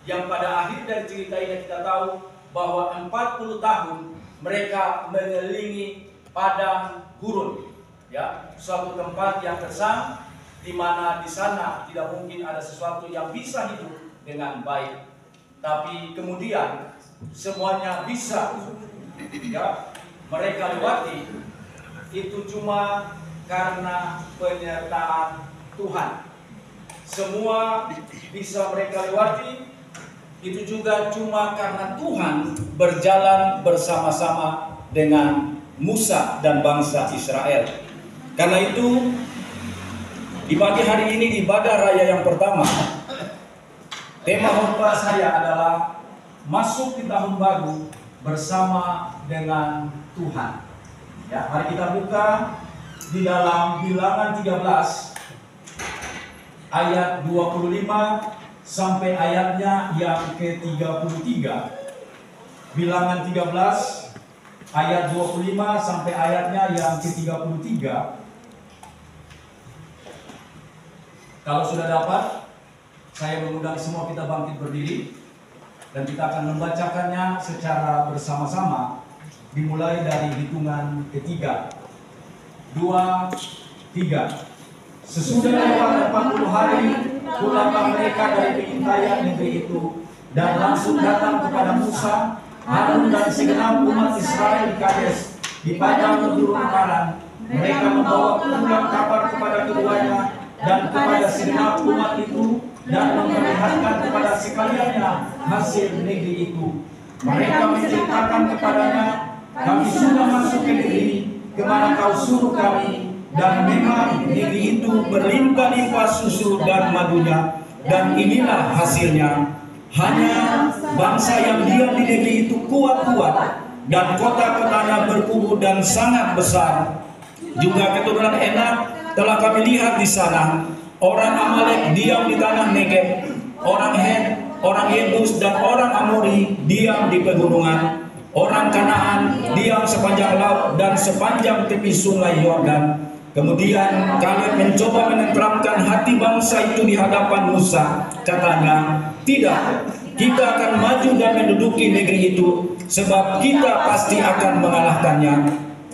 yang pada akhir dari cerita ini kita tahu bahwa 40 tahun mereka mengelilingi padang gurun, ya, suatu tempat yang gersang, di mana di sana tidak mungkin ada sesuatu yang bisa hidup dengan baik. Tapi kemudian semuanya bisa, ya, mereka lewati. Itu cuma karena penyertaan Tuhan. Semua bisa mereka lewati. Itu juga cuma karena Tuhan berjalan bersama-sama dengan Musa dan bangsa Israel. Karena itu di pagi hari ini di ibadah raya yang pertama, tema khotbah saya adalah masuk di tahun baru bersama dengan Tuhan. Ya, mari kita buka di dalam Bilangan 13 ayat 25 sampai ayatnya yang ke-33. Bilangan 13 ayat 25 sampai ayatnya yang ke-33. Kalau sudah dapat, saya mengundang semua kita bangkit berdiri dan kita akan membacakannya secara bersama-sama, dimulai dari hitungan ketiga. 2, 3. Sesudah lewat 40 hari, pulanglah mereka dari pengintaian negeri itu dan langsung datang kepada Musa, Harun dan segenap umat Israel di Kades, di padang gurun Paran. Mereka membawa pulang kabar kepada keduanya dan kepada segenap umat itu dan memperlihatkan kepada sekaliannya hasil negeri itu. Mereka menceritakan kepadanya, kami sudah masuk ke negeri kemana kau suruh kami, dan memang negeri itu berlimpah-limpah susu dan madunya, dan inilah hasilnya. Hanya bangsa yang diam di negeri itu kuat-kuat, dan kota-kotanya berkubu dan sangat besar. Juga keturunan Enak telah kami lihat di sana. Orang Amalek diam di tanah Negeb, orang Het, orang Yebus dan orang Amori diam di pegunungan. Orang Kanaan diam sepanjang laut dan sepanjang tepi sungai Yordan. Kemudian Kaleb mencoba menenteramkan hati bangsa itu di hadapan Musa. Katanya, tidak, kita akan maju dan menduduki negeri itu, sebab kita pasti akan mengalahkannya.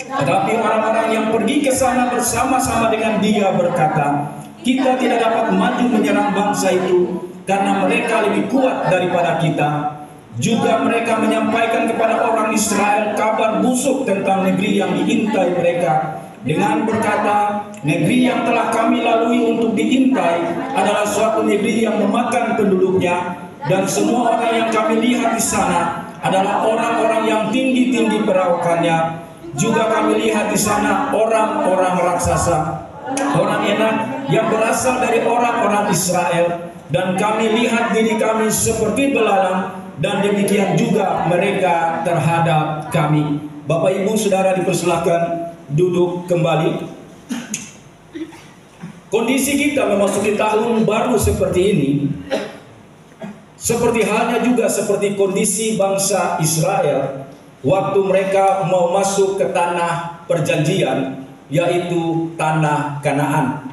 Tetapi orang-orang yang pergi ke sana bersama-sama dengan dia berkata, kita tidak dapat maju menyerang bangsa itu, karena mereka lebih kuat daripada kita. Juga mereka menyampaikan kepada orang Israel kabar busuk tentang negeri yang diintai mereka, dengan berkata, negeri yang telah kami lalui untuk diintai adalah suatu negeri yang memakan penduduknya, dan semua orang yang kami lihat di sana adalah orang-orang yang tinggi-tinggi perawakannya. Juga kami lihat di sana orang-orang raksasa, orang Enak yang berasal dari orang-orang Israel, dan kami lihat diri kami seperti belalang, dan demikian juga mereka terhadap kami. Bapak Ibu Saudara dipersilakan duduk kembali. Kondisi kita memasuki tahun baru seperti ini, seperti halnya juga seperti kondisi bangsa Israel waktu mereka mau masuk ke tanah perjanjian, yaitu tanah Kanaan.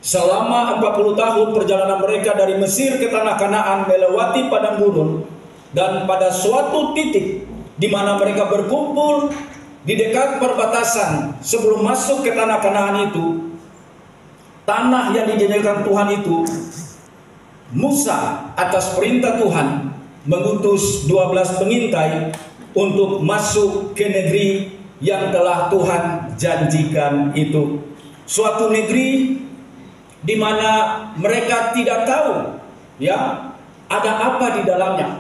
Selama 40 tahun perjalanan mereka dari Mesir ke tanah Kanaan melewati padang gurun, dan pada suatu titik di mana mereka berkumpul di dekat perbatasan sebelum masuk ke tanah Kanaan itu, tanah yang dijanjikan Tuhan itu, Musa atas perintah Tuhan mengutus 12 pengintai untuk masuk ke negeri yang telah Tuhan janjikan itu. Suatu negeri di mana mereka tidak tahu, ya, ada apa di dalamnya.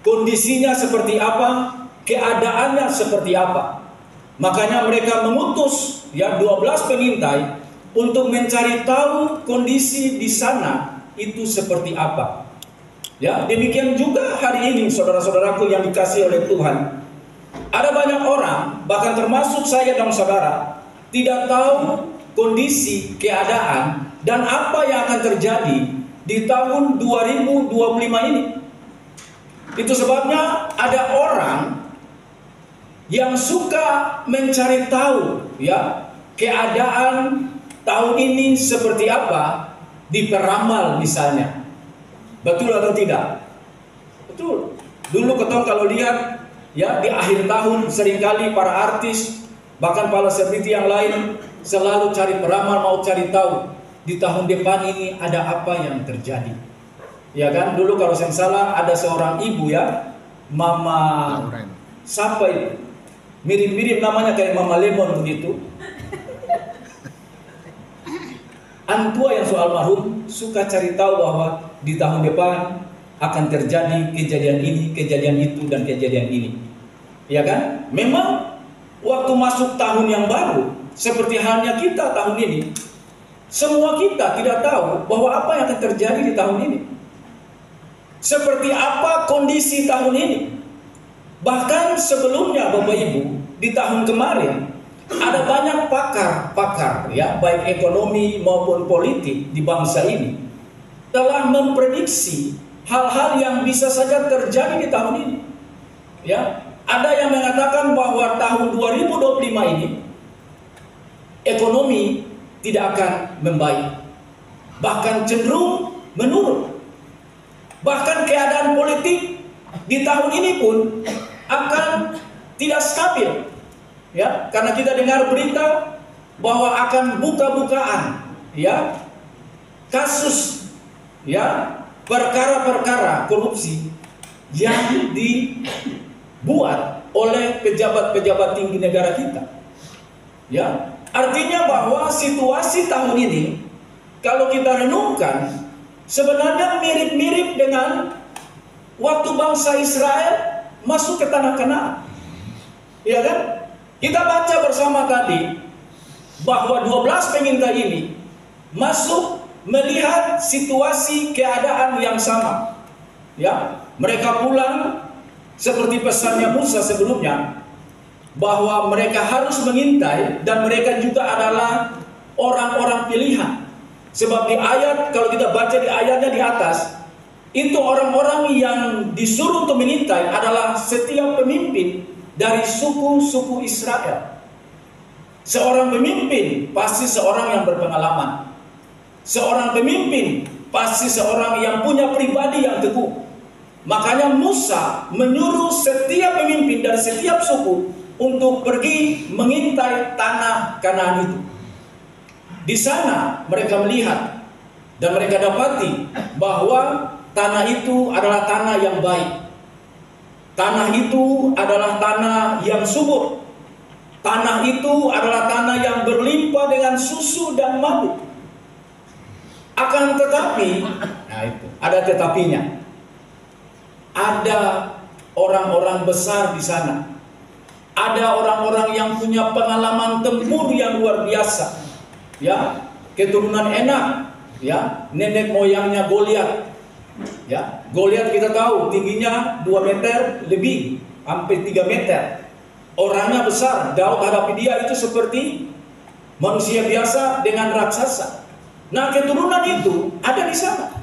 Kondisinya seperti apa, keadaannya seperti apa. Makanya mereka mengutus 12 pengintai untuk mencari tahu kondisi di sana itu seperti apa. Ya, demikian juga hari ini saudara-saudaraku yang dikasihi oleh Tuhan. Ada banyak orang, bahkan termasuk saya dan saudara, tidak tahu kondisi, keadaan, dan apa yang akan terjadi di tahun 2025 ini. Itu sebabnya ada orang yang suka mencari tahu, ya, keadaan tahun ini seperti apa, diperamal misalnya. Betul atau tidak? Betul. Dulu ketong kalau lihat ya di akhir tahun seringkali para artis bahkan para selebriti yang lain selalu cari peramal, mau cari tahu di tahun depan ini ada apa yang terjadi. Ya kan, dulu kalau saya salah ada seorang ibu ya, Mama siapa itu? Mirip-mirip namanya kayak Mama Lemon begitu. Antua yang soal almarhum suka cari tahu bahwa di tahun depan akan terjadi kejadian ini, kejadian itu, dan kejadian ini. Ya kan? Memang waktu masuk tahun yang baru, seperti halnya kita tahun ini, semua kita tidak tahu bahwa apa yang akan terjadi di tahun ini. Seperti apa kondisi tahun ini. Bahkan sebelumnya Bapak Ibu, di tahun kemarin, ada banyak pakar-pakar ya, baik ekonomi maupun politik di bangsa ini telah memprediksi hal-hal yang bisa saja terjadi di tahun ini. Ya, ada yang mengatakan bahwa tahun 2025 ini ekonomi tidak akan membaik, bahkan cenderung menurun. Bahkan keadaan politik di tahun ini pun akan tidak stabil. Ya, karena kita dengar berita bahwa akan buka-bukaan ya kasus ya perkara-perkara korupsi yang dibuat oleh pejabat-pejabat tinggi negara kita. Ya, artinya bahwa situasi tahun ini kalau kita renungkan sebenarnya mirip-mirip dengan waktu bangsa Israel masuk ke tanah Kanaan. Ya kan? Kita baca bersama tadi bahwa 12 pengintai ini masuk melihat situasi keadaan yang sama. Ya, mereka pulang seperti pesannya Musa sebelumnya bahwa mereka harus mengintai dan mereka juga adalah orang-orang pilihan. Sebab di ayat, kalau kita baca di ayatnya di atas, itu orang-orang yang disuruh untuk mengintai adalah setiap pemimpin dari suku-suku Israel. Seorang pemimpin pasti seorang yang berpengalaman. Seorang pemimpin pasti seorang yang punya pribadi yang teguh. Makanya Musa menyuruh setiap pemimpin dari setiap suku untuk pergi mengintai tanah Kanaan itu. Di sana mereka melihat dan mereka dapati bahwa tanah itu adalah tanah yang baik. Tanah itu adalah tanah yang subur. Tanah itu adalah tanah yang berlimpah dengan susu dan madu. Akan tetapi, nah itu, ada tetapinya. Ada orang-orang besar di sana. Ada orang-orang yang punya pengalaman tempur yang luar biasa. Ya, keturunan Enak, ya, nenek moyangnya Goliat. Ya, Goliat kita tahu tingginya 2 meter lebih, hampir 3 meter. Orangnya besar, Daud hadapi dia itu seperti manusia biasa dengan raksasa. Nah, keturunan itu ada di sana.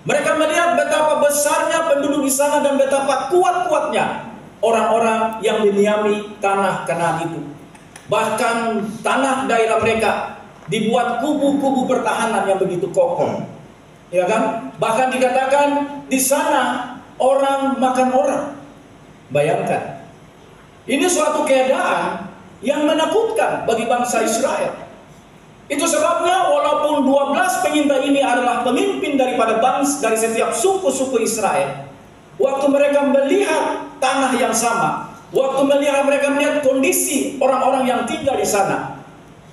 Mereka melihat betapa besarnya penduduk di sana dan betapa kuat-kuatnya orang-orang yang mendiami tanah Kanaan itu. Bahkan tanah daerah mereka dibuat kubu-kubu pertahanan yang begitu kokoh. Ya kan? Bahkan dikatakan di sana orang makan orang. Bayangkan. Ini suatu keadaan yang menakutkan bagi bangsa Israel. Itu sebabnya walaupun 12 pengintai ini adalah pemimpin daripada bangsa dari setiap suku-suku Israel, waktu mereka melihat tanah yang sama, waktu mereka melihat kondisi orang-orang yang tinggal di sana,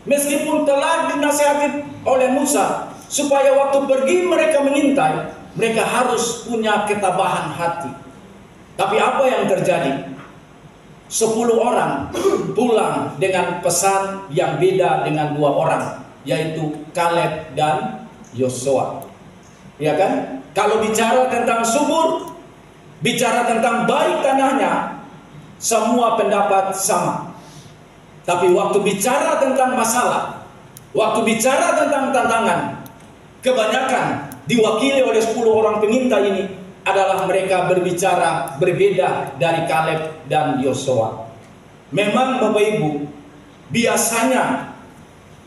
meskipun telah dinasihati oleh Musa supaya waktu pergi mereka mengintai, mereka harus punya ketabahan hati. Tapi apa yang terjadi? 10 orang pulang dengan pesan yang beda dengan 2 orang, yaitu Kaleb dan Yosua. Ya kan? Kalau bicara tentang subur, bicara tentang baik tanahnya, semua pendapat sama. Tapi waktu bicara tentang masalah, waktu bicara tentang tantangan, kebanyakan diwakili oleh 10 orang pengintai ini adalah mereka berbicara berbeda dari Kaleb dan Yosua. Memang Bapak Ibu, biasanya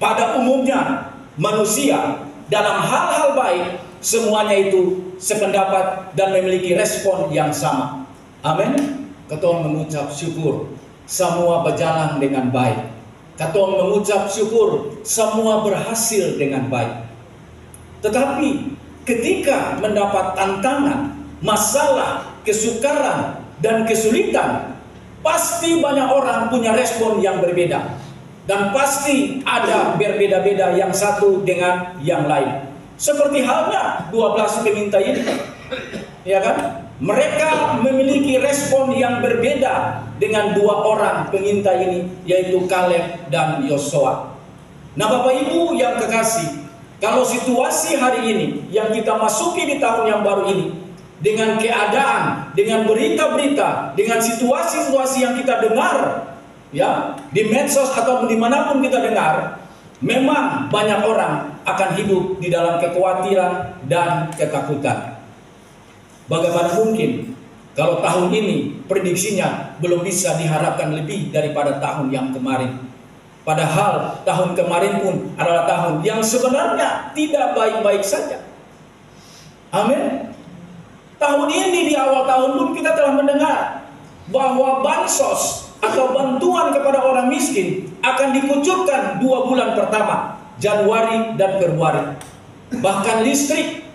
pada umumnya manusia dalam hal-hal baik semuanya itu sependapat dan memiliki respon yang sama. Amin. Ketong mengucap syukur, semua berjalan dengan baik. Ketong mengucap syukur, semua berhasil dengan baik. Tetapi ketika mendapat tantangan, masalah, kesukaran, dan kesulitan, pasti banyak orang punya respon yang berbeda. Dan pasti ada berbeda-beda yang satu dengan yang lain. Seperti halnya 12 peminta ini, ya kan? Mereka memiliki respon yang berbeda dengan dua orang peminta ini, yaitu Kaleb dan Yosua. Nah, Bapak Ibu yang kekasih, kalau situasi hari ini yang kita masuki di tahun yang baru ini, dengan keadaan, dengan berita-berita, dengan situasi-situasi yang kita dengar, ya, di medsos atau dimanapun kita dengar, memang banyak orang akan hidup di dalam kekhawatiran dan ketakutan. Bagaimana mungkin kalau tahun ini prediksinya belum bisa diharapkan lebih daripada tahun yang kemarin? Padahal tahun kemarin pun adalah tahun yang sebenarnya tidak baik-baik saja. Amin. Tahun ini di awal tahun pun kita telah mendengar bahwa bansos atau bantuan kepada orang miskin akan dikucurkan 2 bulan pertama, Januari dan Februari. Bahkan listrik,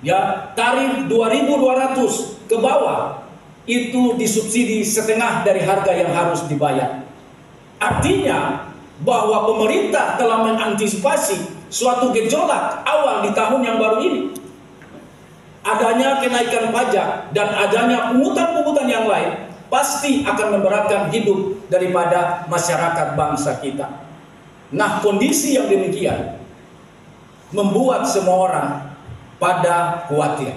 ya, tarif 2.200 ke bawah itu disubsidi setengah dari harga yang harus dibayar. Artinya bahwa pemerintah telah mengantisipasi suatu gejolak awal di tahun yang baru ini. Adanya kenaikan pajak dan adanya pungutan-pungutan yang lain pasti akan memberatkan hidup daripada masyarakat bangsa kita. Nah, kondisi yang demikian membuat semua orang pada khawatir.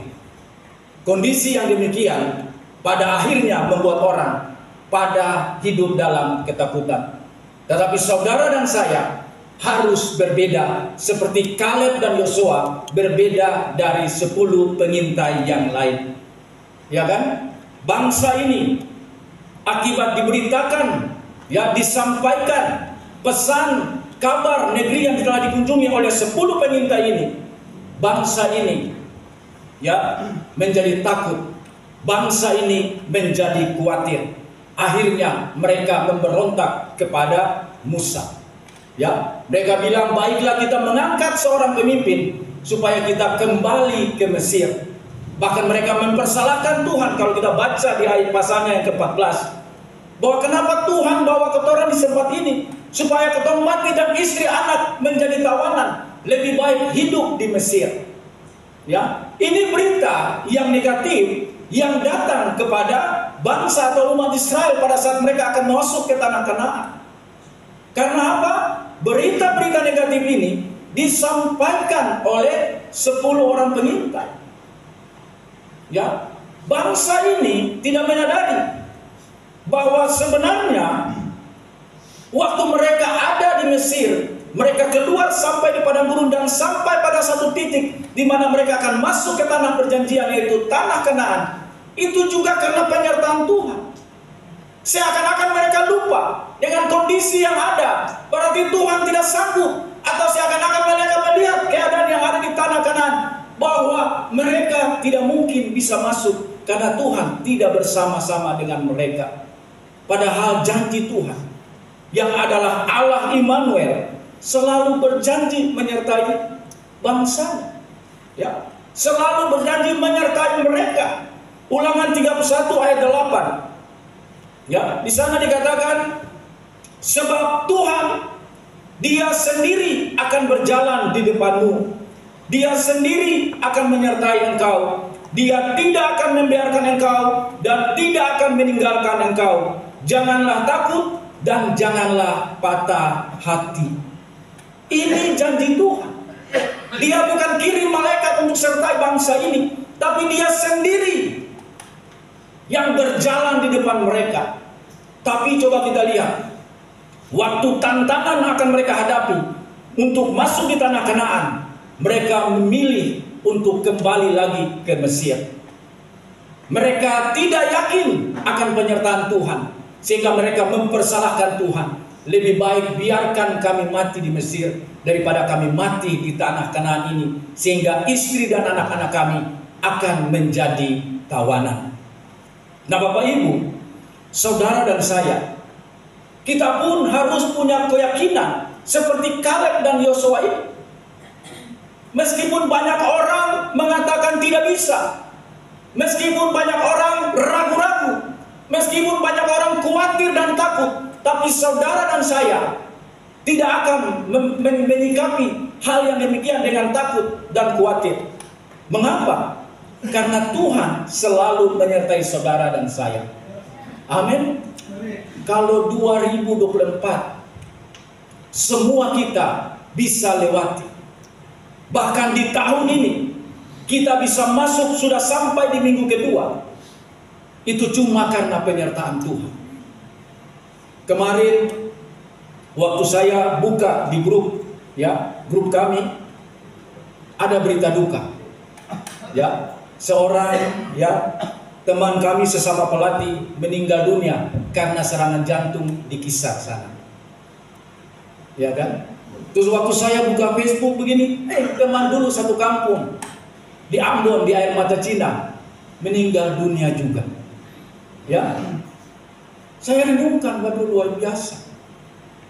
Kondisi yang demikian pada akhirnya membuat orang pada hidup dalam ketakutan. Tetapi saudara dan saya harus berbeda, seperti Kaleb dan Yosua berbeda dari 10 pengintai yang lain. Ya kan? Bangsa ini akibat diberitakan, ya, disampaikan pesan kabar negeri yang telah dikunjungi oleh 10 pengintai ini, bangsa ini, ya, menjadi takut. Bangsa ini menjadi khawatir. Akhirnya mereka memberontak kepada Musa. Ya, mereka bilang, baiklah kita mengangkat seorang pemimpin supaya kita kembali ke Mesir. Bahkan mereka mempersalahkan Tuhan. Kalau kita baca di ayat pasalnya yang ke-14, bahwa kenapa Tuhan bawa ketoran di tempat ini, supaya ketong mati dan istri anak menjadi tawanan, lebih baik hidup di Mesir. Ya, ini berita yang negatif yang datang kepada bangsa atau umat Israel pada saat mereka akan masuk ke tanah Kanaan. Karena apa? Berita-berita negatif ini disampaikan oleh 10 orang pengintai. Ya, bangsa ini tidak menyadari bahwa sebenarnya waktu mereka ada di Mesir, mereka keluar sampai di padang gurun dan sampai pada satu titik di mana mereka akan masuk ke tanah perjanjian, yaitu tanah Kanaan. Itu juga karena penyertaan Tuhan. Seakan-akan mereka lupa dengan kondisi yang ada, berarti Tuhan tidak sanggup, atau seakan-akan mereka melihat keadaan yang ada di tanah Kanaan, bahwa mereka tidak mungkin bisa masuk karena Tuhan tidak bersama-sama dengan mereka. Padahal janji Tuhan yang adalah Allah Immanuel selalu berjanji menyertai bangsanya, ya, selalu berjanji menyertai mereka. Ulangan 31 ayat 8, ya, di sana dikatakan, sebab Tuhan Dia sendiri akan berjalan di depanmu, Dia sendiri akan menyertai engkau, Dia tidak akan membiarkan engkau dan tidak akan meninggalkan engkau. Janganlah takut dan janganlah patah hati. Ini janji Tuhan. Dia bukan kirim malaikat untuk sertai bangsa ini, tapi Dia sendiri yang berjalan di depan mereka. Tapi coba kita lihat, waktu tantangan akan mereka hadapi untuk masuk di tanah Kanaan, mereka memilih untuk kembali lagi ke Mesir. Mereka tidak yakin akan penyertaan Tuhan, sehingga mereka mempersalahkan Tuhan. lebih baik biarkan kami mati di Mesir daripada kami mati di tanah Kanaan ini, sehingga istri dan anak-anak kami akan menjadi tawanan. Nah Bapak Ibu, saudara dan saya, kita pun harus punya keyakinan seperti Kaleb dan Yosua ini. Meskipun banyak orang mengatakan tidak bisa, meskipun banyak orang ragu-ragu, meskipun banyak orang khawatir dan takut, tapi saudara dan saya tidak akan menyikapi hal yang demikian dengan takut dan khawatir. Mengapa? Karena Tuhan selalu menyertai saudara dan saya. Amin. Kalau 2024 semua kita bisa lewati, bahkan di tahun ini kita bisa masuk, sudah sampai di minggu kedua, itu cuma karena penyertaan Tuhan. Kemarin waktu saya buka di grup, grup kami, ada berita duka. Seorang teman kami sesama pelatih meninggal dunia karena serangan jantung di Kisar sana. Ya kan? Terus waktu saya buka Facebook begini, teman dulu satu kampung di Ambon, di air mata Cina, meninggal dunia juga. Ya, saya renungkan, waduh luar biasa.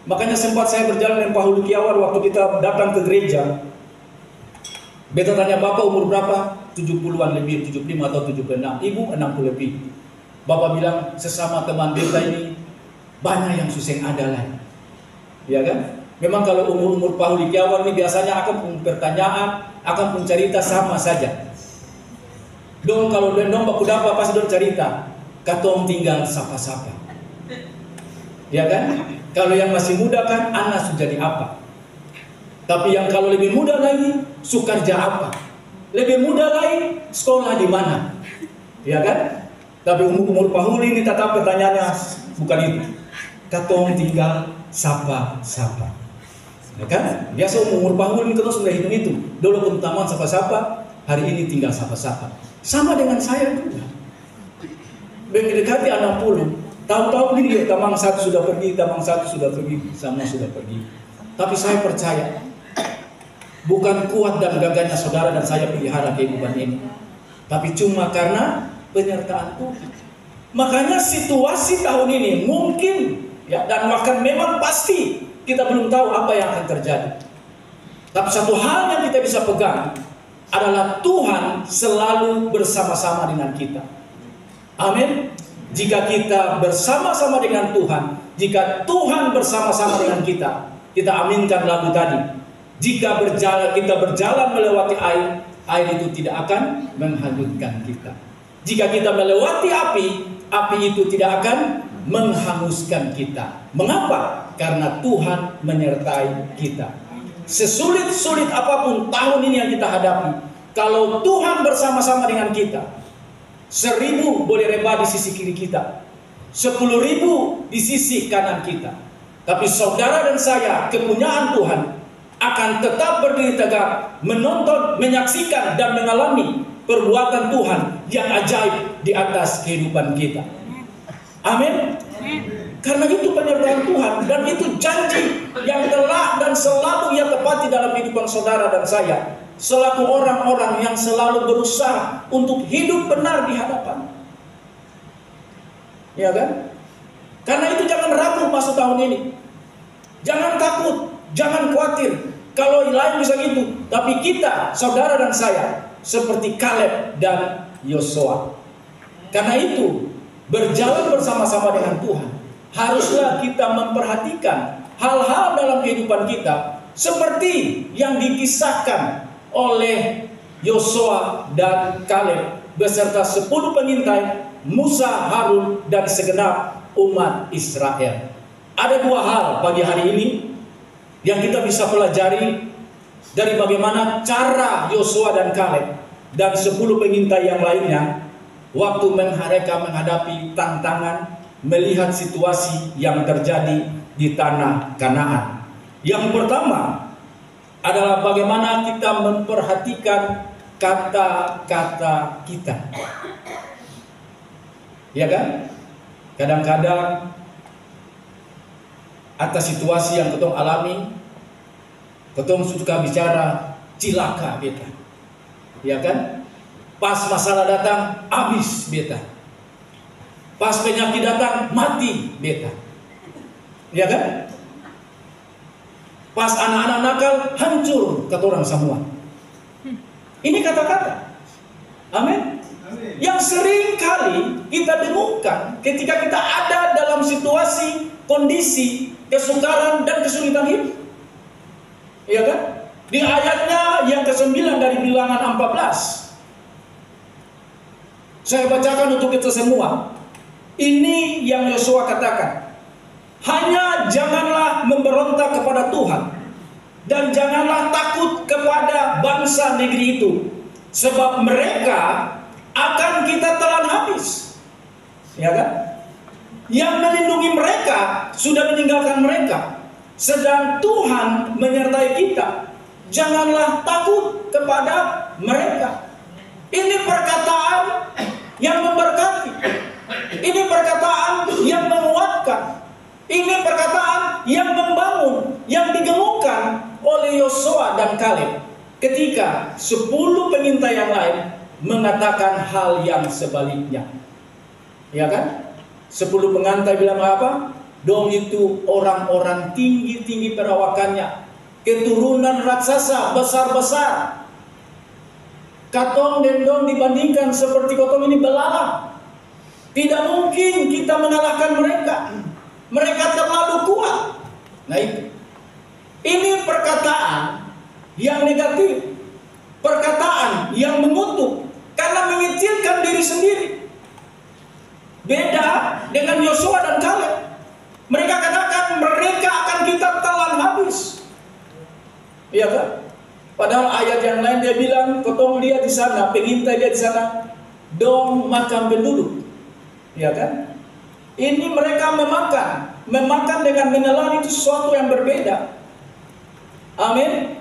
Makanya sempat saya berjalan dengan Pak Hulukiawan waktu kita datang ke gereja. Beta tanya, Bapak umur berapa? 70-an lebih, 75 atau 76. Ibu 60 lebih. Bapak bilang, sesama teman beta ini banyak yang susah ada lah. Ya kan? Memang kalau umur-umur Pak Hulukiawan ini biasanya akan punya pertanyaan, akan punya cerita sama saja. Dong kalau dong baku dapat pasti dong cerita. Katong tinggal sapa-sapa. Ya kan? Kalau yang masih muda kan anak sudah jadi apa? Tapi yang kalau lebih muda lagi, suka kerja apa? Lebih muda lagi, sekolah di mana? Ya kan? Tapi umur Pak Huli ini tetap pertanyaannya bukan itu. Katong tinggal sapa-sapa. Ya kan? Biasa umur Pak Huli kita sudah hitung itu. Dulu pun taman sapa-sapa, hari ini tinggal sapa-sapa. Sama dengan saya juga. Mendekati 60. Tahu-tahu ini tamang satu sudah pergi, tamang satu sudah pergi, sama sudah pergi. Tapi saya percaya, bukan kuat dan gagahnya saudara dan saya pelihara kehidupan ini, tapi cuma karena penyertaan Tuhan. Makanya situasi tahun ini mungkin dan bahkan memang pasti kita belum tahu apa yang akan terjadi. Tapi satu hal yang kita bisa pegang adalah Tuhan selalu bersama-sama dengan kita. Amin. Jika kita bersama-sama dengan Tuhan, jika Tuhan bersama-sama dengan kita, kita aminkan lagu tadi. Jika kita berjalan melewati air, air itu tidak akan menghanyutkan kita. Jika kita melewati api, api itu tidak akan menghanguskan kita. Mengapa? Karena Tuhan menyertai kita. Sesulit-sulit apapun tahun ini yang kita hadapi, kalau Tuhan bersama-sama dengan kita, 1000 boleh rebah di sisi kiri kita, 10.000 di sisi kanan kita, tapi saudara dan saya, kepunyaan Tuhan, akan tetap berdiri tegak, menonton, menyaksikan, dan mengalami perbuatan Tuhan yang ajaib di atas kehidupan kita. Amin. Karena itu penyertaan Tuhan, dan itu janji yang telah dan selalu ia tepati dalam kehidupan saudara dan saya, selaku orang-orang yang selalu berusaha untuk hidup benar di hadapan. Ya kan? Karena itu jangan ragu masuk tahun ini. Jangan takut, jangan khawatir. Kalau lain bisa gitu, tapi kita, saudara dan saya, seperti Kaleb dan Yosua. Karena itu, berjalan bersama-sama dengan Tuhan, haruslah kita memperhatikan hal-hal dalam kehidupan kita seperti yang dikisahkan oleh Yosua dan Kaleb beserta 10 pengintai, Musa, Harun, dan segenap umat Israel. Ada 2 hal pagi hari ini yang kita bisa pelajari dari bagaimana cara Yosua dan Kaleb dan 10 pengintai yang lainnya waktu mereka menghadapi tantangan, melihat situasi yang terjadi di tanah Kanaan. Yang pertama adalah bagaimana kita memperhatikan kata-kata kita. Ya kan? Kadang-kadang atas situasi yang ketong alami. Ketong suka bicara cilaka beta, ya kan? Pas masalah datang habis beta, pas penyakit datang mati beta, ya kan? Pas anak-anak nakal hancur katorang semua. Ini kata-kata, amin, yang sering kali kita dengarkan ketika kita ada dalam situasi, kondisi, kesukaran dan kesulitan hidup. Iya kan? Di ayatnya yang ke-9 dari Bilangan 14. Saya bacakan untuk kita semua. Ini yang Yosua katakan. Hanya janganlah memberontak kepada Tuhan, dan janganlah takut kepada bangsa negeri itu, sebab mereka akan kita telan habis. Ya kan? Yang melindungi mereka sudah meninggalkan mereka, sedang Tuhan menyertai kita. Janganlah takut kepada mereka. Ini perkataan yang memberkati. Ini perkataan yang menguatkan. Ini perkataan yang membangun, yang digemukkan oleh Yosua dan Kaleb ketika 10 pengintai yang lain mengatakan hal yang sebaliknya. Ya kan? 10 pengantai bilang apa? Dong itu orang-orang tinggi-tinggi perawakannya, keturunan raksasa besar-besar. Katong dan dong dibandingkan seperti kotong ini belalang. Tidak mungkin kita mengalahkan mereka. Mereka terlalu kuat. Nah itu. Ini perkataan yang negatif. Perkataan yang mengutuk. Karena mengecilkan diri sendiri. Beda dengan Yosua dan Kaleb. Mereka katakan mereka akan kita telan habis. Iya kan? Padahal ayat yang lain dia bilang, kotong lihat di sana, pengintai dia di sana, dong makan penduduk. Iya kan? Ini mereka memakan dengan menelan itu sesuatu yang berbeda. Amin.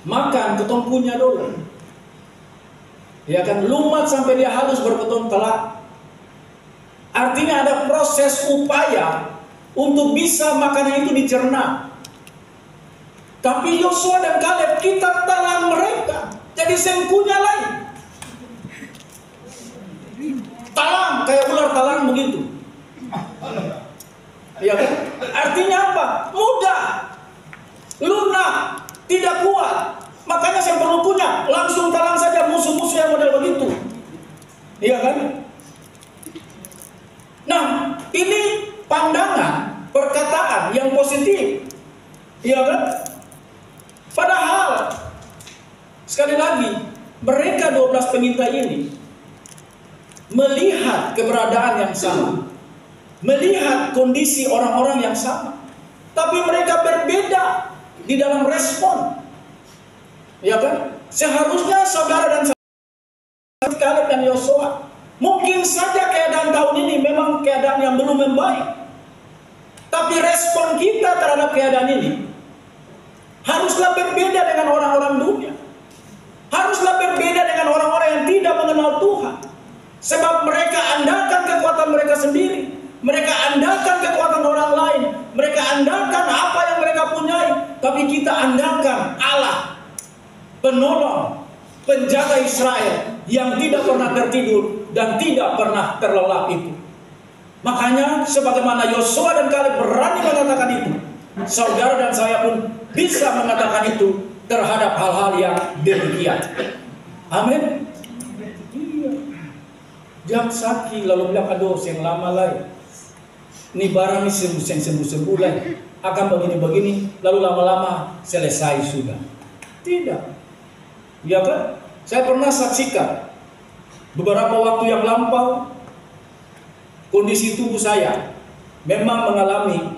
Makan ketong punya dulu. Ya kan, lumat sampai dia halus berketong telak. Artinya ada proses upaya untuk bisa makanan itu dicerna. Tapi Yosua dan Kaleb kita telan mereka. Jadi sengkunya lain. Talang kayak ular talang begitu. Ya kan? Artinya apa? Mudah, lunak, tidak kuat. Makanya saya perlu punya, langsung talang saja musuh-musuh yang model begitu. Iya kan? Nah, ini pandangan, perkataan yang positif. Iya kan? Padahal, sekali lagi, mereka 12 pengintai ini melihat keberadaan yang sama, melihat kondisi orang-orang yang sama, tapi mereka berbeda di dalam respon. Ya kan? Seharusnya saudara dan saudara Kaleb dan Yosua, mungkin saja keadaan tahun ini memang keadaan yang belum membaik, tapi respon kita terhadap keadaan ini haruslah berbeda dengan orang-orang dunia. Haruslah berbeda dengan orang-orang yang tidak mengenal Tuhan. Sebab mereka andalkan kekuatan mereka sendiri. Mereka andalkan kekuatan orang lain. Mereka andalkan apa yang mereka punyai. Tapi kita andalkan Allah, penolong, penjaga Israel yang tidak pernah tertidur dan tidak pernah terlelap itu. Makanya sebagaimana Yosua dan Kaleb berani mengatakan itu, saudara dan saya pun bisa mengatakan itu terhadap hal-hal yang demikian. Amin. Jangan sakit lalu bilang aduh yang lama lain. Ini barang ini sembuh-sembuh lain. Akan begini-begini lalu lama-lama selesai sudah. Tidak. Ya kan? Saya pernah saksikan beberapa waktu yang lampau kondisi tubuh saya memang mengalami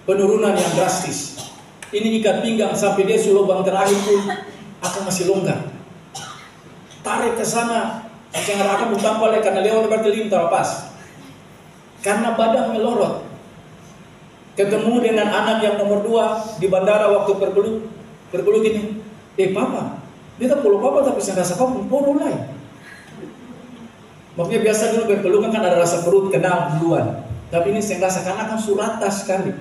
penurunan yang drastis. Ini ikat pinggang sampai dia lubang terakhir pun akan masih longgar. Tarik ke sana, jangan akan mutampal karena lewat berarti lintar pas. Karena badan melorot. Ketemu dengan anak yang nomor 2 di bandara waktu berbelu gini. Papa, dia tak perlu papa tapi saya rasa papa pun lain. Makanya biasa dulu berbelu kan ada rasa perut kenal duluan. Tapi ini saya rasakan akan surata sekali.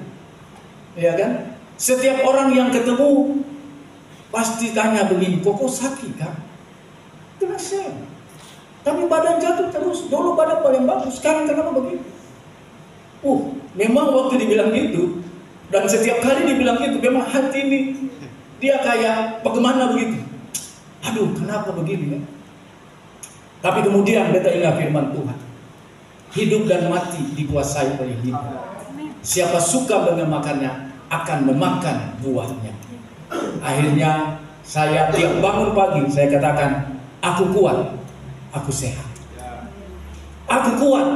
Ya kan? Setiap orang yang ketemu pasti tanya begini, kok sakit kan? Kenapa? Tapi badan jatuh terus. Dulu badan paling bagus, sekarang kenapa begitu? Memang waktu dibilang gitu, dan setiap kali dibilang gitu, memang hati ini dia kayak bagaimana begitu? Aduh, kenapa begini ya? Tapi kemudian kita ingat firman Tuhan. Hidup dan mati dikuasai oleh lidah. Siapa suka memakannya akan memakan buahnya. Akhirnya saya tiap bangun pagi saya katakan, aku kuat, aku sehat. Aku kuat,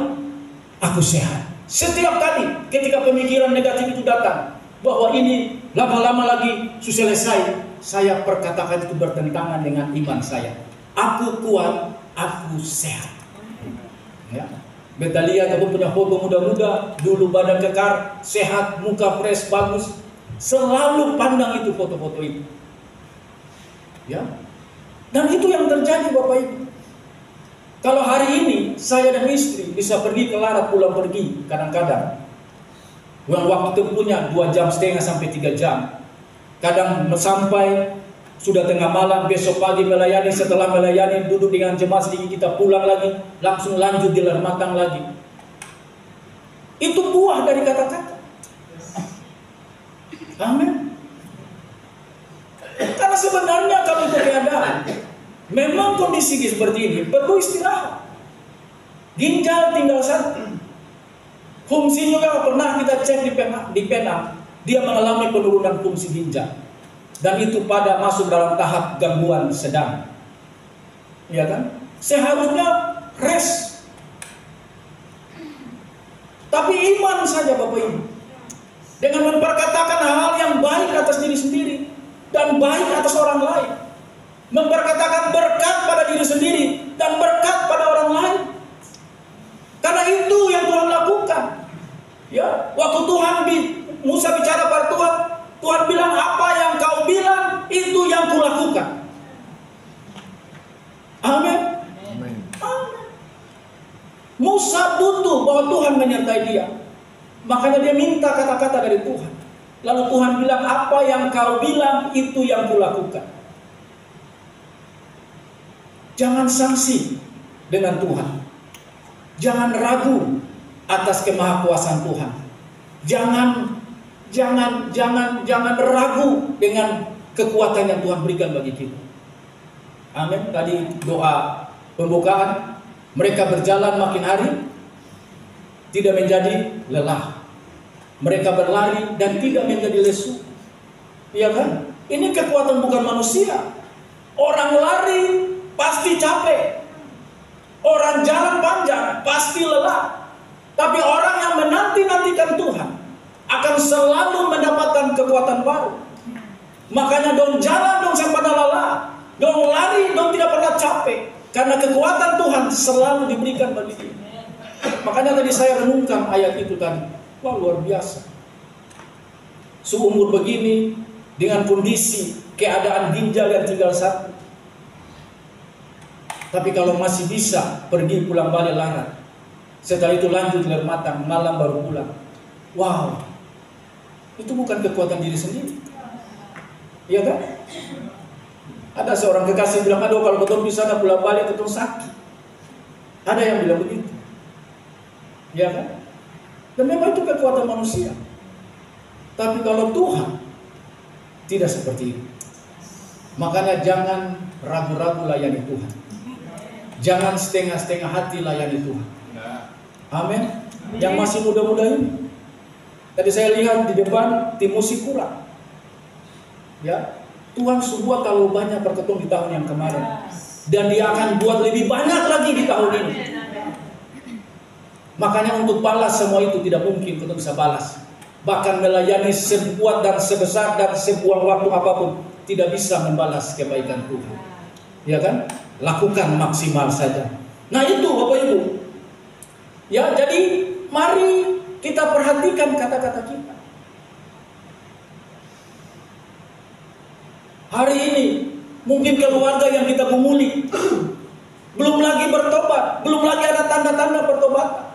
aku sehat. Setiap kali ketika pemikiran negatif itu datang, bahwa ini lama-lama lagi selesai, saya perkatakan itu bertentangan dengan iman saya. Aku kuat, aku sehat. Ya. Beta lihat aku punya foto muda-muda, dulu badan kekar, sehat, muka fresh, bagus. Selalu pandang itu foto-foto itu. Ya. Dan itu yang terjadi Bapak Ibu. Kalau hari ini saya dan istri bisa pergi ke Larat, pulang pergi kadang-kadang. Waktu tempuhnya 2,5 jam sampai 3 jam. Kadang sampai sudah tengah malam, besok pagi melayani, setelah melayani duduk dengan jemaat sedikit, kita pulang lagi, langsung lanjut di Ler Matang lagi. Itu buah dari kata-kata. Amin. Karena sebenarnya kalau itu keadaan, memang kondisi seperti ini perlu istirahat. Ginjal tinggal satu. Fungsi juga pernah kita cek di Penang, dia mengalami penurunan fungsi ginjal. Dan itu pada masuk dalam tahap gangguan sedang. Ya kan? Seharusnya rest. Tapi iman saja Bapak Ibu. Dengan memperkatakan hal yang baik atas diri sendiri dan baik atas orang lain. Memperkatakan berkat pada diri sendiri dan berkat pada orang lain. Karena itu yang Tuhan lakukan. Ya, waktu Musa bicara pada Tuhan, Tuhan bilang, apa yang kau bilang itu yang kulakukan. Amin. Amin. Musa butuh bahwa Tuhan menyertai dia. Makanya dia minta kata-kata dari Tuhan. Lalu Tuhan bilang, apa yang kau bilang itu yang kulakukan. Jangan sanksi dengan Tuhan. Jangan ragu atas kemahakuasaan Tuhan. Jangan ragu dengan kekuatan yang Tuhan berikan bagi kita. Amin. Tadi doa pembukaan, mereka berjalan makin hari tidak menjadi lelah. Mereka berlari dan tidak menjadi lesu. Iya kan? Ini kekuatan bukan manusia. Orang lari pasti capek. Orang jalan panjang pasti lelah. Tapi orang yang menanti-nantikan Tuhan akan selalu mendapatkan kekuatan baru. Makanya dong jalan dong sampai lelah, dong lari dong tidak pernah capek, karena kekuatan Tuhan selalu diberikan bagi dia. Makanya tadi saya renungkan ayat itu tadi. Wah, luar biasa. Seumur begini dengan kondisi keadaan ginjal yang tinggal satu. Tapi kalau masih bisa pergi pulang balik Larat, setelah itu lanjut Ler Matang, malam baru pulang. Wow, itu bukan kekuatan diri sendiri. Iya kan? Ada seorang kekasih bilang, aduh kalau betul di sana pulang balik betul sakit. Ada yang bilang begitu. Iya kan? Dan memang itu kekuatan manusia. Tapi kalau Tuhan tidak seperti itu. Makanya jangan ragu-ragu layani Tuhan. Jangan setengah-setengah hati layani Tuhan. Amin. Yang masih muda-muda ini, tadi saya lihat di depan tim musik kurang. Ya, Tuhan sudah terlalu banyak berketung di tahun yang kemarin, dan Dia akan buat lebih banyak lagi di tahun ini. Makanya untuk balas semua itu tidak mungkin kita bisa balas. Bahkan melayani sekuat dan sebesar dan sebuang waktu apapun tidak bisa membalas kebaikan Tuhan. Ya kan? Lakukan maksimal saja. Nah itu Bapak Ibu. Ya, jadi mari kita perhatikan kata-kata kita. Hari ini mungkin keluarga yang kita gumuli belum lagi bertobat, belum lagi ada tanda-tanda pertobatan.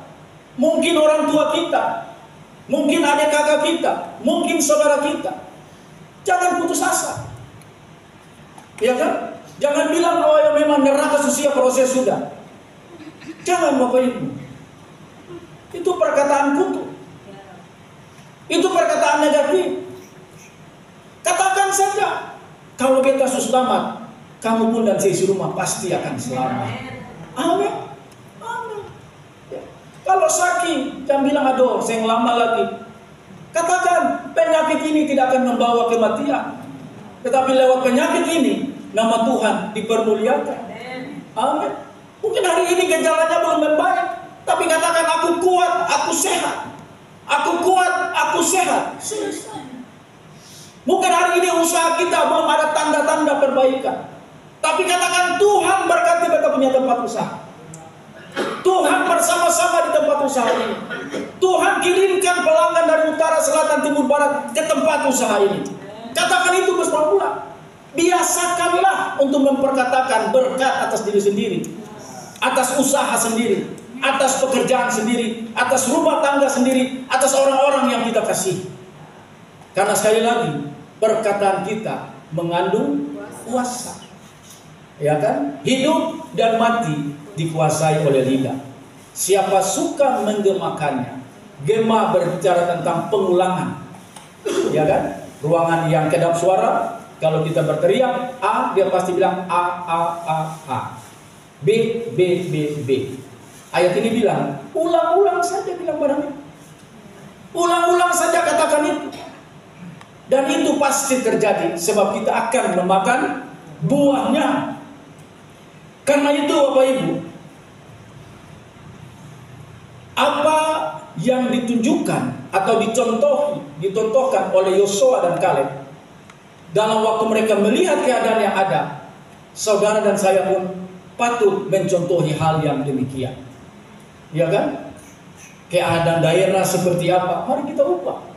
mungkin orang tua kita, mungkin adik kakak kita, mungkin saudara kita. Jangan putus asa. Ya kan? Jangan bilang, oh ya memang neraka susia proses sudah. Jangan Bapak Ibu. Itu perkataan kutuk. Itu perkataan negatif. Katakan saja, kalau kita selamat, kamu pun dan seisi rumah pasti akan selamat. Amin. Amin. Ya. Kalau sakit, jangan bilang aduh, saya lama lagi. Katakan, penyakit ini tidak akan membawa kematian. Tetapi lewat penyakit ini, nama Tuhan dipermuliakan. Amin. Mungkin hari ini gejalanya belum membaik, tapi katakan aku kuat, aku sehat. Aku kuat, aku sehat. Selesai. Mungkin hari ini usaha kita belum ada tanda-tanda perbaikan, tapi katakan Tuhan berkati kita punya tempat usaha. Tuhan bersama-sama di tempat usaha ini. Tuhan kirimkan pelanggan dari utara, selatan, timur, barat ke tempat usaha ini. Katakan itu bersama-sama. Biasakanlah untuk memperkatakan berkat atas diri sendiri, atas usaha sendiri, atas pekerjaan sendiri, atas rumah tangga sendiri, atas orang-orang yang kita kasih. Karena sekali lagi, perkataan kita mengandung kuasa. Ya kan? Hidup dan mati dikuasai oleh lidah. Siapa suka menggemakannya. Gema berbicara tentang pengulangan. Ya kan? Ruangan yang kedap suara, kalau kita berteriak A, dia pasti bilang A, A. B, B, B, B. Ayat ini bilang, ulang-ulang saja bilang barangnya. Ulang-ulang saja katakan itu. Dan itu pasti terjadi, sebab kita akan memakan buahnya. Karena itu Bapak Ibu, apa yang ditunjukkan atau dicontohkan oleh Yosua dan Kaleb dalam waktu mereka melihat keadaan yang ada, saudara dan saya pun patut mencontohi hal yang demikian. Ya kan? Keadaan daerah seperti apa, mari kita ubah.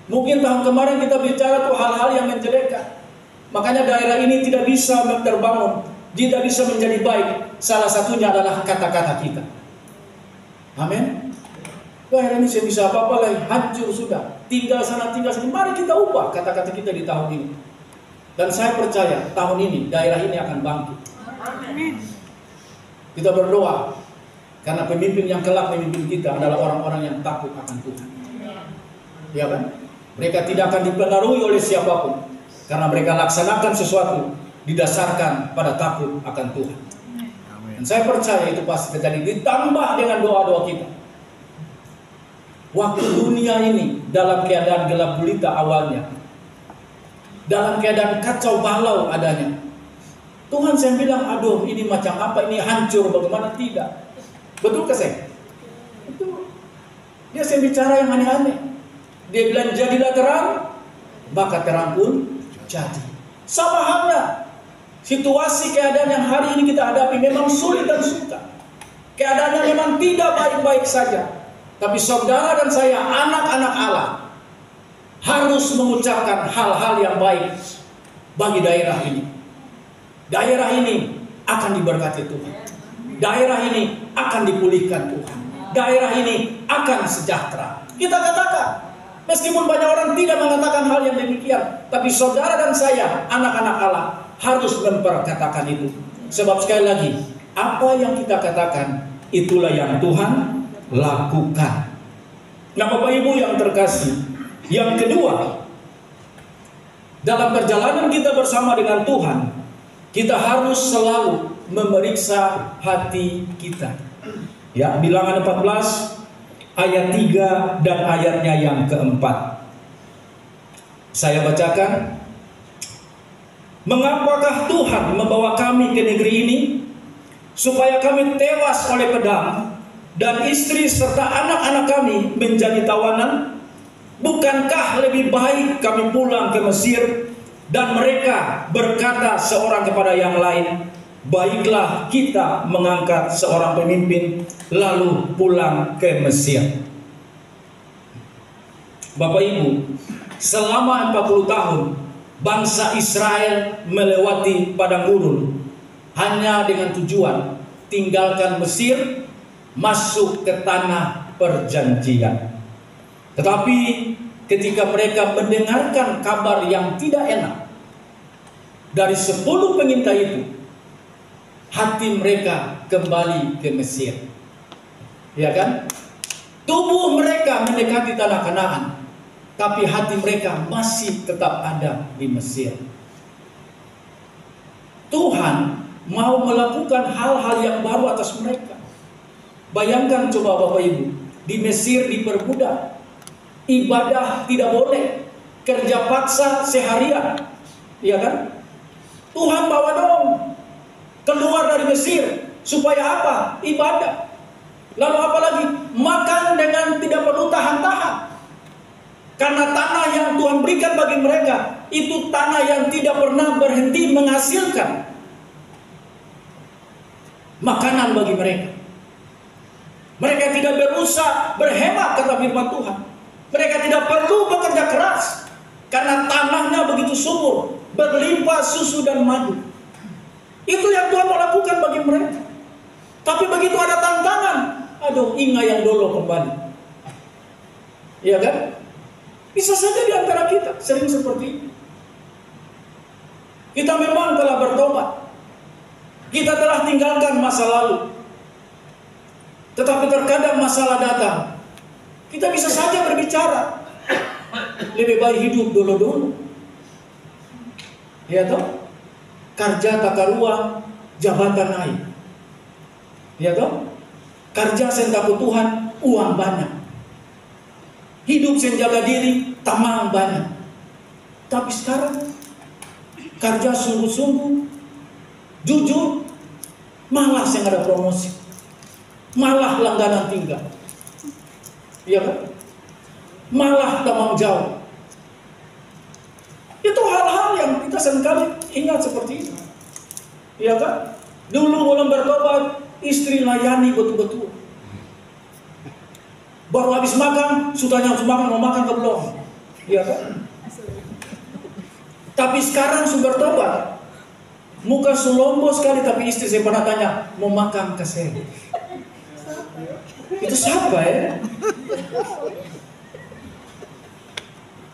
Mungkin tahun kemarin kita bicara tuh hal-hal yang menjelekkan, makanya daerah ini tidak bisa terbangun, tidak bisa menjadi baik. Salah satunya adalah kata-kata kita. Amin. Daerah ini saya bisa apa-apa lagi, hancur sudah, tinggal sana tinggal sini. Mari kita ubah kata-kata kita di tahun ini. Dan saya percaya tahun ini daerah ini akan bangkit. Amin. Kita berdoa karena pemimpin yang kelak memimpin kita adalah orang-orang yang takut akan Tuhan. Ya kan? Mereka tidak akan dipengaruhi oleh siapapun, karena mereka laksanakan sesuatu didasarkan pada takut akan Tuhan. Dan saya percaya itu pasti terjadi, ditambah dengan doa-doa kita. Waktu dunia ini dalam keadaan gelap gulita awalnya, dalam keadaan kacau balau adanya, Tuhan saya bilang, aduh ini macam apa, ini hancur, bagaimana? Tidak. Betul ke saya? Betul. Dia saya bicara yang aneh-aneh. Dia bilang jadilah terang, maka terang pun jadi. Sama halnya, situasi keadaan yang hari ini kita hadapi memang sulit dan sukar. Keadaannya memang tidak baik-baik saja. Tapi saudara dan saya, anak-anak Allah, harus mengucapkan hal-hal yang baik bagi daerah ini. Daerah ini akan diberkati Tuhan. Daerah ini akan dipulihkan Tuhan. Daerah ini akan sejahtera. Kita katakan, meskipun banyak orang tidak mengatakan hal yang demikian, tapi saudara dan saya, anak-anak Allah, harus memperkatakan itu. Sebab sekali lagi, apa yang kita katakan, itulah yang Tuhan lakukan. Nah Bapak Ibu yang terkasih, yang kedua, dalam perjalanan kita bersama dengan Tuhan, kita harus selalu memeriksa hati kita. Ya, Bilangan 14 ayat 3 dan ayatnya yang keempat. Saya bacakan. Mengapakah Tuhan membawa kami ke negeri ini, supaya kami tewas oleh pedang, dan istri serta anak-anak kami menjadi tawanan? Bukankah lebih baik kami pulang ke Mesir? Dan mereka berkata seorang kepada yang lain, baiklah kita mengangkat seorang pemimpin lalu pulang ke Mesir. Bapak Ibu, selama 40 tahun bangsa Israel melewati padang gurun hanya dengan tujuan tinggalkan Mesir masuk ke tanah perjanjian. Tetapi ketika mereka mendengarkan kabar yang tidak enak dari 10 pengintai itu, hati mereka kembali ke Mesir. Ya kan? Tubuh mereka mendekati tanah Kanaan, tapi hati mereka masih tetap ada di Mesir. Tuhan mau melakukan hal-hal yang baru atas mereka. Bayangkan coba Bapak Ibu, di Mesir diperbudak, ibadah tidak boleh, kerja paksa seharian, ya kan? Tuhan bawa dong keluar dari Mesir supaya apa? Ibadah. Lalu apa lagi? Makan dengan tidak perlu tahan-tahan. Karena tanah yang Tuhan berikan bagi mereka itu tanah yang tidak pernah berhenti menghasilkan makanan bagi mereka. Mereka tidak berusaha berhemat, kata firman Tuhan. Mereka tidak perlu bekerja keras karena tanahnya begitu subur, berlimpah susu dan madu. Itu yang Tuhan mau lakukan bagi mereka. Tapi begitu ada tantangan, aduh, ingat yang dulu kembali. Iya kan? Bisa saja di antara kita sering seperti ini. Kita memang telah bertobat. Kita telah tinggalkan masa lalu. Tetapi terkadang masalah datang. Kita bisa saja berbicara, lebih baik hidup dulu-dulu. Ya toh? Kerja tata ruang, jabatan naik. Ya toh? Kerja sen takut Tuhan, uang banyak. Hidup sen jaga diri, tamang banyak. Tapi sekarang kerja sungguh-sungguh, jujur, malah yang ada promosi, malah langganan tinggal, iya kan? Malah tamang jauh. Itu hal-hal yang kita seringkali ingat seperti itu, iya kan? Dulu belum bertobat, istri layani betul-betul. Baru habis makan, sudah nyampe makan, mau makan ke belum, iya kan? Tapi sekarang sudah bertobat, muka sulombo sekali, tapi istri saya pernah tanya, mau makan ke saya. Itu siapa ya?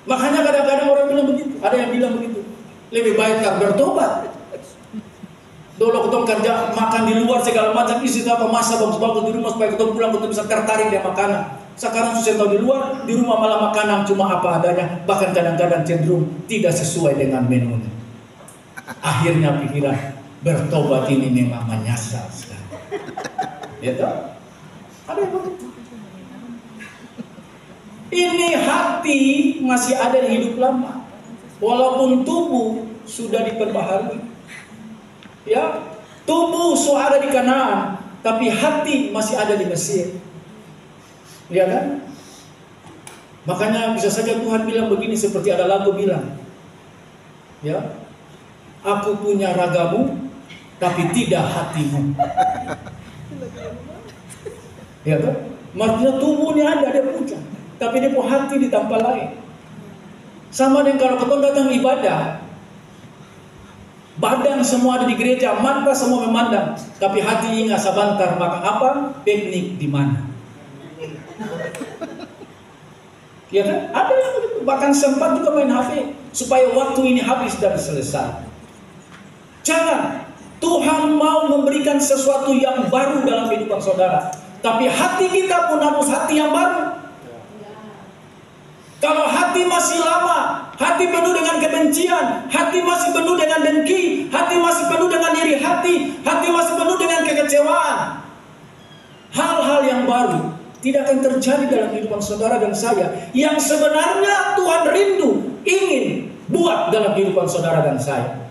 Makanya kadang-kadang orang bilang begitu, ada yang bilang begitu. Lebih baik tak bertobat. Dulu ketemu kerja, makan di luar segala macam, istri apa masa bagus-bagus di rumah supaya ketemu pulang ketemu bisa tertarik dia makanan. Sekarang susah tahu di luar, di rumah malah makanan cuma apa adanya, bahkan kadang-kadang cenderung tidak sesuai dengan menunya. Akhirnya pikiran bertobat ini memang menyasar sekali. Ya toh? Ada yang begitu. Ini hati masih ada di hidup lama, walaupun tubuh sudah diperbaharui. Ya, tubuh sudah ada di Kanaan, tapi hati masih ada di Mesir. Ya kan? Makanya bisa saja Tuhan bilang begini, seperti ada lagu bilang, ya, aku punya ragamu, tapi tidak hatimu. Ya kan? Maksudnya tubuhnya ada, dia punya, tapi dia punya hati di tempat lain. Sama dengan kalau kita datang ibadah, badan semua ada di gereja, mata semua memandang, tapi hati ingat sebentar makan apa, piknik di mana. Ya kan? Ada yang begitu, bahkan sempat juga main HP supaya waktu ini habis dan selesai. Jangan, Tuhan mau memberikan sesuatu yang baru dalam kehidupan saudara, tapi hati kita pun harus hati yang baru. Kalau hati masih lama, hati penuh dengan kebencian, hati masih penuh dengan dengki, hati masih penuh dengan iri hati, hati masih penuh dengan kekecewaan, hal-hal yang baru tidak akan terjadi dalam kehidupan saudara dan saya, yang sebenarnya Tuhan rindu, ingin buat dalam kehidupan saudara dan saya.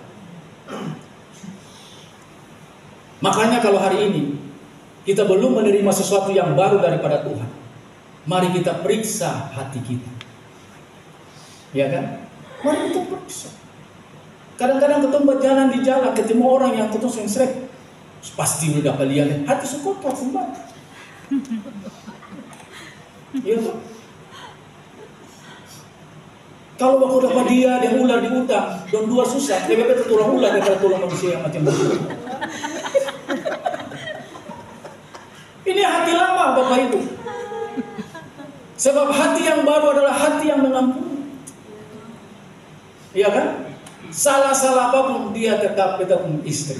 Makanya kalau hari ini kita belum menerima sesuatu yang baru daripada Tuhan, mari kita periksa hati kita. Ya kan? Mari kita periksa. Kadang-kadang ketemu jalan di jalan, ketemu orang yang ketemu sering, pasti udah kalian hati sekota kembali. Iya kan? Kalau aku dapat dia ular di utang, dan dua susah, lebih baik tulang ular daripada tulang manusia yang macam begitu. Ini hati Bapak Ibu? Sebab hati yang baru adalah hati yang mengampuni. Iya kan? Salah-salah apapun dia tetap pun istri.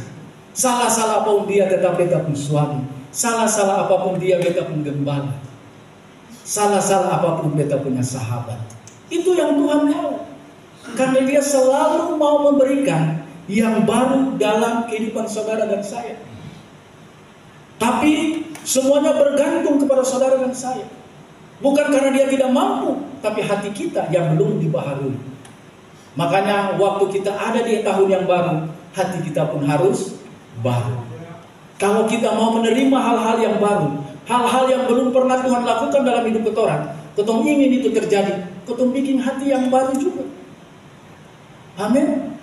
Salah-salah apapun dia tetap pun suami. Salah-salah apapun dia pun gembala. Salah-salah apapun dia punya sahabat. Itu yang Tuhan mau. Karena dia selalu mau memberikan yang baru dalam kehidupan saudara dan saya. Tapi semuanya bergantung kepada saudara dan saya. Bukan karena dia tidak mampu, tapi hati kita yang belum dibaharui. Makanya waktu kita ada di tahun yang baru, hati kita pun harus baru. Kalau kita mau menerima hal-hal yang baru, hal-hal yang belum pernah Tuhan lakukan dalam hidup kita, kita ingin itu terjadi, kita bikin hati yang baru juga. Amin.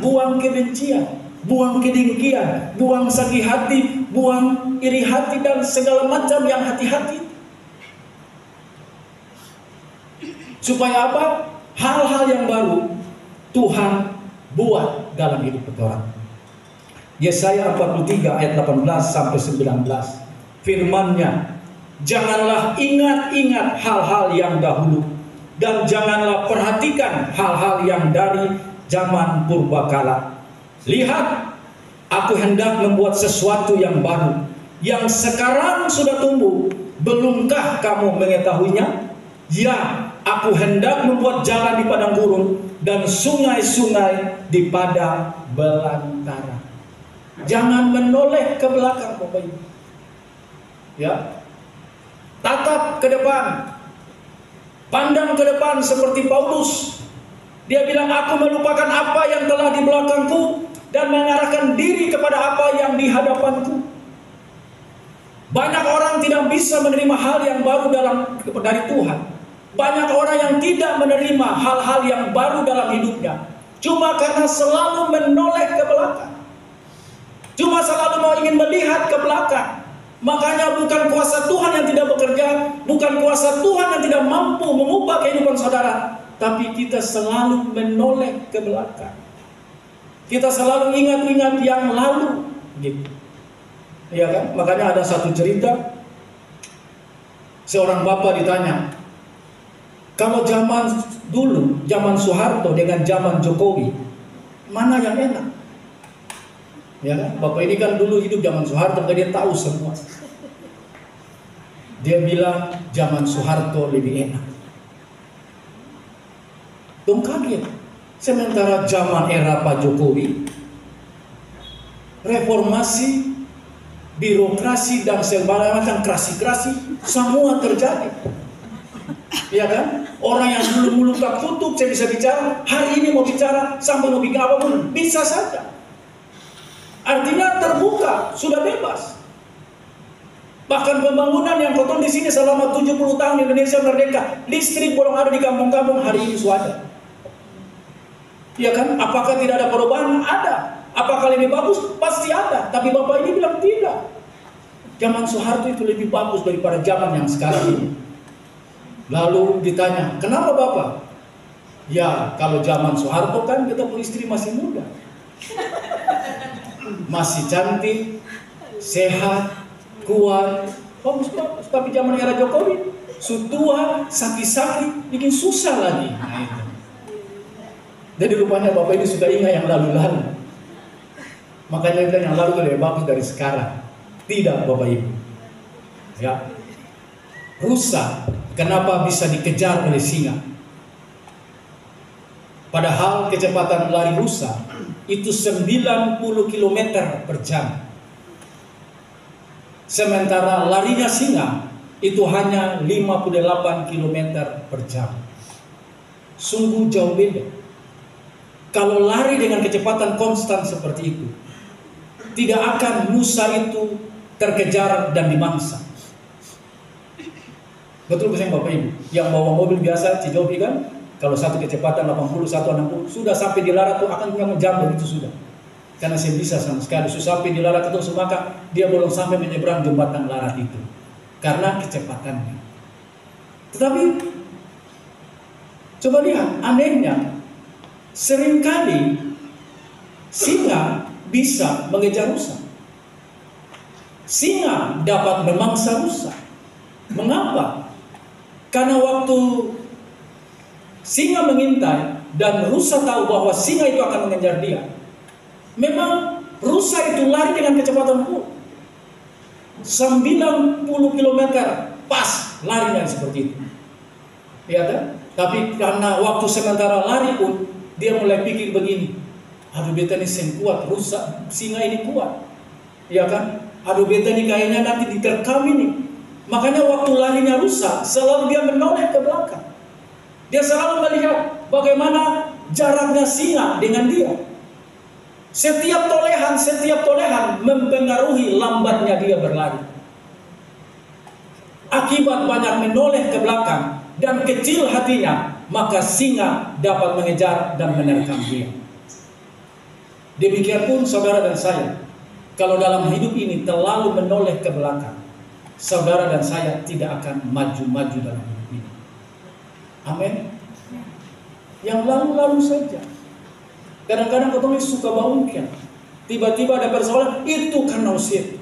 Buang kebencian, buang kedengkian, buang sakit hati, buang iri hati dan segala macam yang hati-hati. Supaya apa? Hal-hal yang baru Tuhan buat dalam hidup kita. Yesaya 43 ayat 18 sampai 19. Firman-Nya, janganlah ingat-ingat hal-hal yang dahulu, dan janganlah perhatikan hal-hal yang dari zaman purbakala. Lihat, aku hendak membuat sesuatu yang baru, yang sekarang sudah tumbuh. Belumkah kamu mengetahuinya? Ya, aku hendak membuat jalan di padang gurun dan sungai-sungai di padang belantara. Jangan menoleh ke belakang, Bapak Ibu. Ya, tatap ke depan, pandang ke depan seperti Paulus. Dia bilang, aku melupakan apa yang telah di belakangku dan mengarahkan diri kepada apa yang di hadapanku. Banyak orang tidak bisa menerima hal yang baru dari Tuhan. Banyak orang yang tidak menerima hal-hal yang baru dalam hidupnya, cuma karena selalu menoleh ke belakang. Cuma selalu mau ingin melihat ke belakang. Makanya bukan kuasa Tuhan yang tidak bekerja, bukan kuasa Tuhan yang tidak mampu mengubah kehidupan saudara, tapi kita selalu menoleh ke belakang. Kita selalu ingat-ingat yang lalu, gitu. Iya kan? Makanya ada satu cerita, seorang bapak ditanya, kalau zaman dulu, zaman Soeharto dengan zaman Jokowi, mana yang enak? Ya kan? Bapak ini kan dulu hidup zaman Soeharto, dia tahu semua. Dia bilang zaman Soeharto lebih enak. Dong kaget. Sementara zaman era Pak Jokowi, reformasi, birokrasi dan segala macam krasi-krasi semua terjadi. Ya kan? Orang yang dulu mulut tak tutup, saya bisa bicara, hari ini mau bicara, sampai mau bikin apapun, bisa saja. Artinya terbuka, sudah bebas. Bahkan pembangunan yang kotor di sini selama 70 tahun Indonesia merdeka, listrik belum ada di kampung-kampung, hari ini sudah ada. Ya kan? Apakah tidak ada perubahan? Ada. Apakah lebih bagus? Pasti ada. Tapi Bapak ini bilang tidak. Zaman Soeharto itu lebih bagus daripada zaman yang sekarang ini. Lalu ditanya, kenapa Bapak? Ya, kalau zaman Soeharto kan kita punya istri masih muda, masih cantik, sehat, kuat, bagus-bagus. Tapi zaman era Jokowi, sutua, sakit-sakit, bikin susah lagi. Nah, itu. Jadi rupanya Bapak ini sudah ingat yang lalu-lalu. Makanya yang lalu lebih bagus dari sekarang. Tidak, Bapak Ibu. Ya, rusa kenapa bisa dikejar oleh singa? Padahal kecepatan lari rusa itu 90 km per jam. Sementara larinya singa itu hanya 58 km per jam. Sungguh jauh beda. Kalau lari dengan kecepatan konstan seperti itu, tidak akan rusa itu terkejar dan dimangsa. Betul bukan Bapak Ibu? Yang bawa mobil biasa, Cijobi kan, kalau satu kecepatan 80, 160, sudah sampai di Larat itu akan punya jam begitu sudah. Karena saya bisa sama sekali, sudah sampai di Larat itu maka dia belum sampai menyeberang jembatan Larat itu. Karena kecepatannya. Tetapi, coba lihat, anehnya, seringkali singa bisa mengejar rusa. Singa dapat memangsa rusa. Mengapa? Karena waktu singa mengintai dan rusa tahu bahwa singa itu akan mengejar dia, memang rusa itu lari dengan kecepatan 90 km pas larinya seperti itu. Ya kan? Tapi karena waktu sementara lari pun dia mulai pikir begini, aduh beta ini sen kuat, rusa singa ini kuat. Ya kan? Aduh beta ini kayaknya nanti diterkam ini. Makanya waktu larinya rusa selalu dia menoleh ke belakang. Dia selalu melihat bagaimana jaraknya singa dengan dia. Setiap tolehan mempengaruhi lambatnya dia berlari. Akibat banyak menoleh ke belakang dan kecil hatinya, maka singa dapat mengejar dan menerkam dia. Demikian pun saudara dan saya, kalau dalam hidup ini terlalu menoleh ke belakang, saudara dan saya tidak akan maju-maju dalam hidup ini. Amin. Yang lalu-lalu saja. Kadang-kadang ketemu suka baungkan. Tiba-tiba ada persoalan, itu karena usia.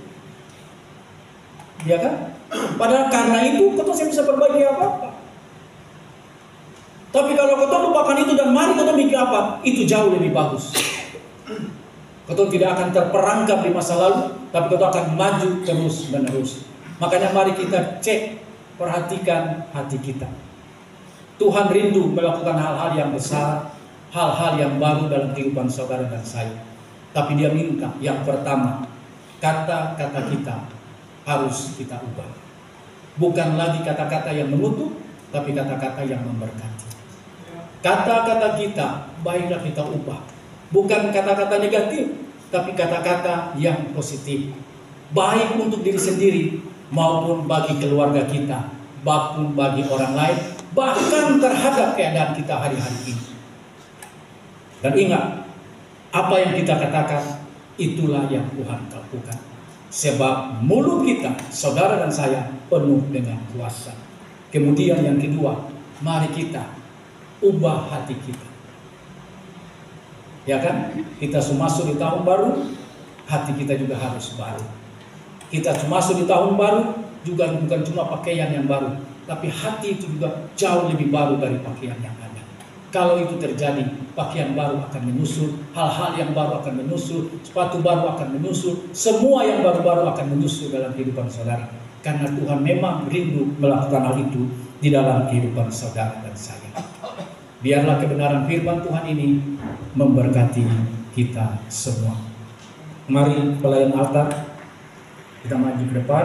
Ya kan? Padahal karena itu ketemu saya bisa perbaiki apa-apa. Tapi kalau ketemu lupakan itu dan mari ketemu mikir apa, itu jauh lebih bagus. Ketemu tidak akan terperangkap di masa lalu, tapi ketemu akan maju terus-menerus. Makanya mari kita cek, perhatikan hati kita. Tuhan rindu melakukan hal-hal yang besar, hal-hal yang baru dalam kehidupan saudara dan saya. Tapi dia minta yang pertama, kata-kata kita harus kita ubah. Bukan lagi kata-kata yang mengutuk, tapi kata-kata yang memberkati. Kata-kata kita, baiklah kita ubah. Bukan kata-kata negatif, tapi kata-kata yang positif. Baik untuk diri sendiri, maupun bagi keluarga kita, maupun bagi orang lain, bahkan terhadap keadaan kita hari-hari ini. Dan ingat, apa yang kita katakan, itulah yang Tuhan lakukan. Sebab mulut kita, saudara dan saya, penuh dengan kuasa. Kemudian yang kedua, mari kita ubah hati kita. Ya kan? Kita masuk di tahun baru, hati kita juga harus baru. Kita masuk di tahun baru, juga bukan cuma pakaian yang baru, tapi hati itu juga jauh lebih baru dari pakaian yang ada. Kalau itu terjadi, pakaian baru akan menyusul, hal-hal yang baru akan menyusul, sepatu baru akan menyusul, semua yang baru-baru akan menyusul dalam kehidupan saudara. Karena Tuhan memang rindu melakukan hal itu di dalam kehidupan saudara dan saya. Biarlah kebenaran firman Tuhan ini memberkati kita semua. Mari pelayan altar, kita maju ke depan.